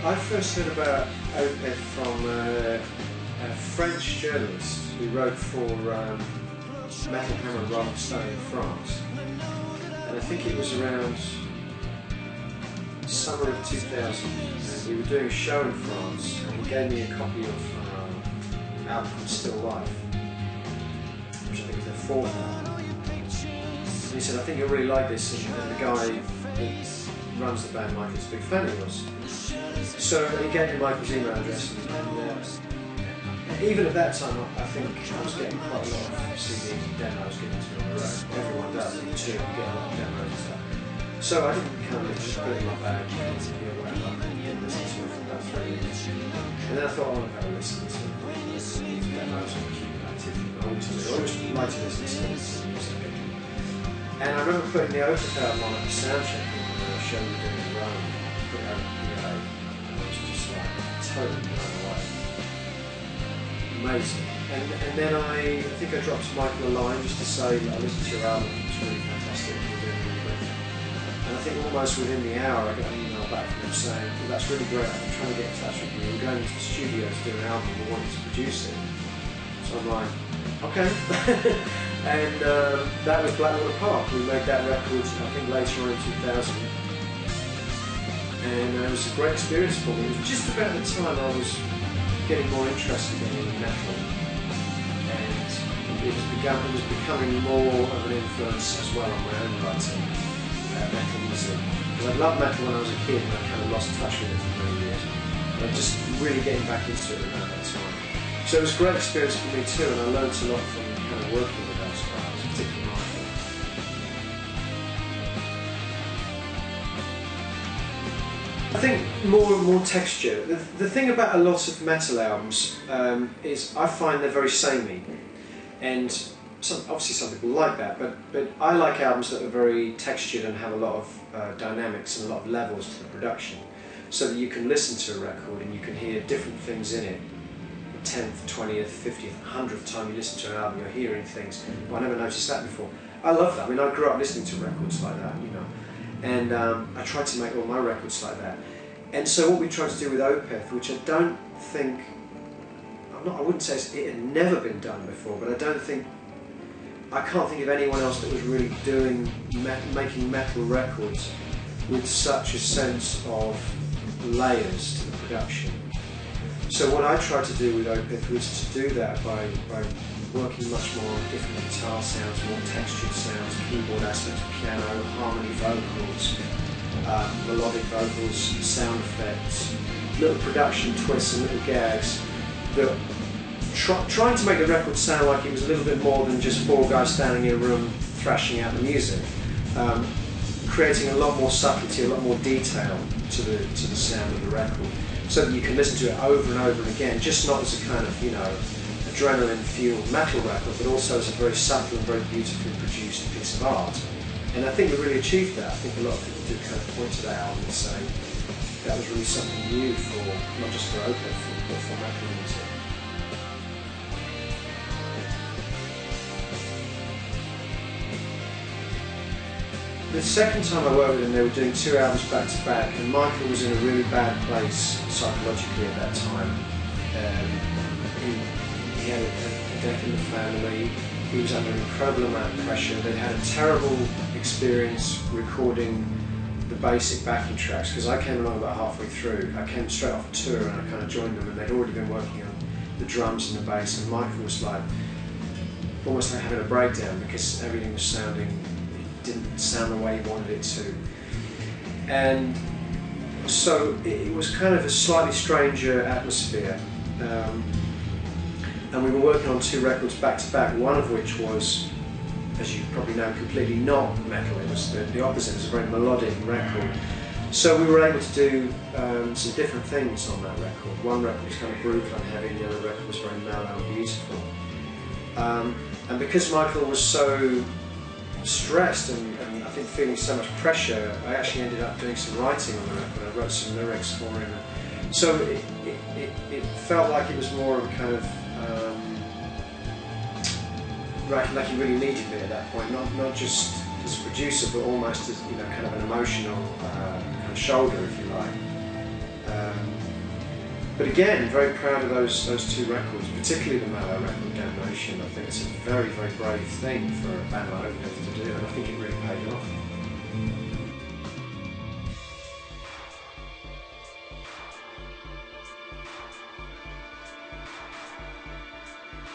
I first heard about Opeth from a French journalist who wrote for Metal Hammer and Rolling Stone in France, and I think it was around summer of 2000. And we were doing a show in France, and he gave me a copy of an album called Still Life, which I think is their fourth album. And he said, "I think you'll really like this," and the guy that runs the band, Michael's a big fan of yours. So he gave me Michael's email address, and even at that time I think I was getting quite a lot of CDs and demos given to me on the road. Everyone does, you too, you get a lot of demos and stuff. So I didn't kind of just put it in my bag and whatever. I didn't listen to it for about 3 years. And then I thought, I want to go listen to these demos and keep it active. I always like to listen to music. And I remember putting the Opeth album on at the soundcheck and show we were doing in Rome, put it out in PA, and I was just like totally blown away. Amazing. And then I think I dropped Michael a line just to say that I listened to your album, it's really fantastic, you're doing really good. And I think almost within the hour I got an email back from him saying, well, that's really great, I've been trying to get in touch with you, we're going into the studio to do an album, we want you to produce it. So I'm like, okay. And that was Blackwater Park. We made that record, I think, later on in 2000. And it was a great experience for me. It was just about the time I was getting more interested in metal. And it was becoming more of an influence as well on my own writing, metal music. Because I loved metal when I was a kid and I kind of lost touch with it for many years. But I'm just really getting back into it around that time. So it was a great experience for me too, and I learned a lot from kind of working with those guys, particularly Michael. I think more and more texture. The thing about a lot of metal albums is I find they're very samey, and obviously some people like that, but I like albums that are very textured and have a lot of dynamics and a lot of levels to the production, so that you can listen to a record and you can hear different things in it. 10th, 20th, 50th, 100th time you listen to an album, you're hearing things. Well, I never noticed that before. I love that. I mean, I grew up listening to records like that, you know, and I tried to make all my records like that. And so what we tried to do with Opeth, which I don't think, I wouldn't say it had never been done before, but I can't think of anyone else that was really making metal records with such a sense of layers to the production. So what I tried to do with Opeth was to do that by working much more on different guitar sounds, more textured sounds, keyboard aspects, piano, harmony vocals, melodic vocals, sound effects, little production twists and little gags, that trying to make the record sound like it was a little bit more than just four guys standing in a room thrashing out the music, creating a lot more subtlety, a lot more detail to the sound of the record, so that you can listen to it over and over again, just not as a kind of, you know, adrenaline-fueled metal record, but also as a very subtle and very beautifully produced piece of art. And I think we really achieved that. I think a lot of people do kind of point to that album and say that was really something new for, not just for Opeth, but for metal music. The second time I worked with them, they were doing 2 albums back to back, and Michael was in a really bad place psychologically at that time. He had a death in the family, he was under an incredible amount of pressure. They'd had a terrible experience recording the basic backing tracks, because I came along about halfway through. I came straight off a tour and I kind of joined them, and they'd already been working on the drums and the bass, and Michael was like, almost like having a breakdown because everything was didn't sound the way he wanted it to. And so it was kind of a slightly stranger atmosphere. And we were working on 2 records back to back, one of which was, as you probably know, completely not metal. It was the opposite. It was a very melodic record. So we were able to do some different things on that record. One record was kind of brutal and heavy, the other record was very mellow and beautiful. And because Michael was so stressed and I think feeling so much pressure, I actually ended up doing some writing on the record. I wrote some lyrics for him. So it felt like it was more of a kind of like he really needed me at that point, not just as a producer, but almost as, you know, kind of an emotional kind of shoulder, if you like. But again, very proud of those two records, particularly the Mallow record, Damnation. I think it's a very, very brave thing for a band like Opeth to do, and I think it really paid off.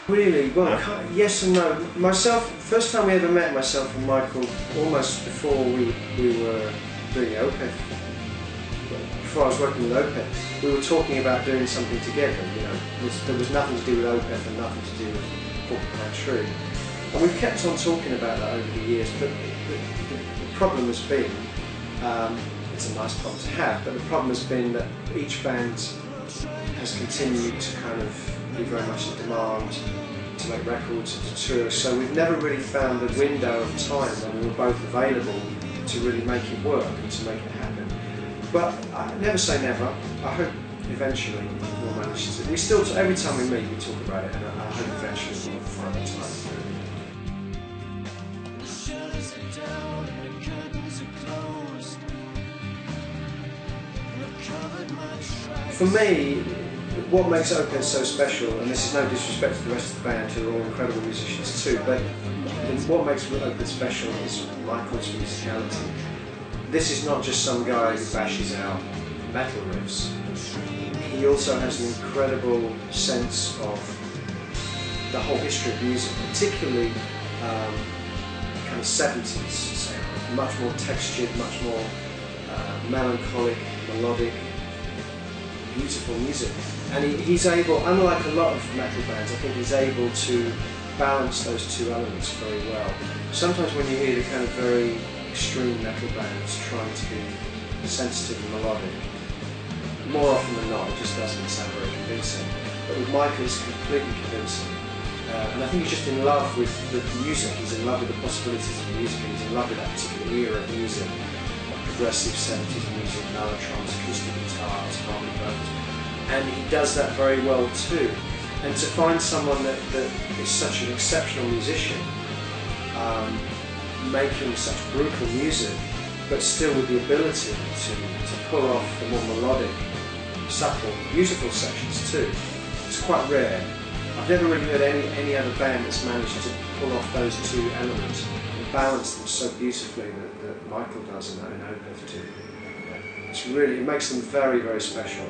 Really, well, yes and no. Myself, first time we ever met, myself and Michael, almost before we were doing Opeth, before I was working with Opeth, we were talking about doing something together, you know. There was nothing to do with Opeth and nothing to do with Porcupine Tree. And we've kept on talking about that over the years, but the problem has been, it's a nice problem to have, but the problem has been that each band has continued to kind of be very much in demand to make records and to tour, so we've never really found the window of time when we were both available to really make it work and to make it happen. But I never say never. I hope eventually we'll manage to. We still, every time we meet, we talk about it, and I hope eventually we'll find the time to do it. For me, what makes Opeth so special, and this is no disrespect to the rest of the band who are all incredible musicians too, but what makes Opeth special is Michael's musicality. This is not just some guy who bashes out metal riffs. He also has an incredible sense of the whole history of music, particularly kind of 70s sound, much more textured, much more melancholic, melodic, beautiful music. And he's able, unlike a lot of metal bands, I think he's able to balance those two elements very well. Sometimes when you hear the kind of very extreme metal bands trying to be sensitive and melodic, more often than not it just doesn't sound very convincing. But with Michael it's completely convincing. And I think he's just in love with music, he's in love with the possibilities of music, and he's in love with that particular era of music, like progressive 70s music, mellotrons, acoustic guitars, harmony vocals. And he does that very well too. And to find someone that is such an exceptional musician, making such brutal music, but still with the ability to pull off the more melodic, subtle, beautiful sections too, it's quite rare. I've never really heard any other band that's managed to pull off those two elements and balance them so beautifully that Michael does in Opeth too. It's really, it makes them very, very special.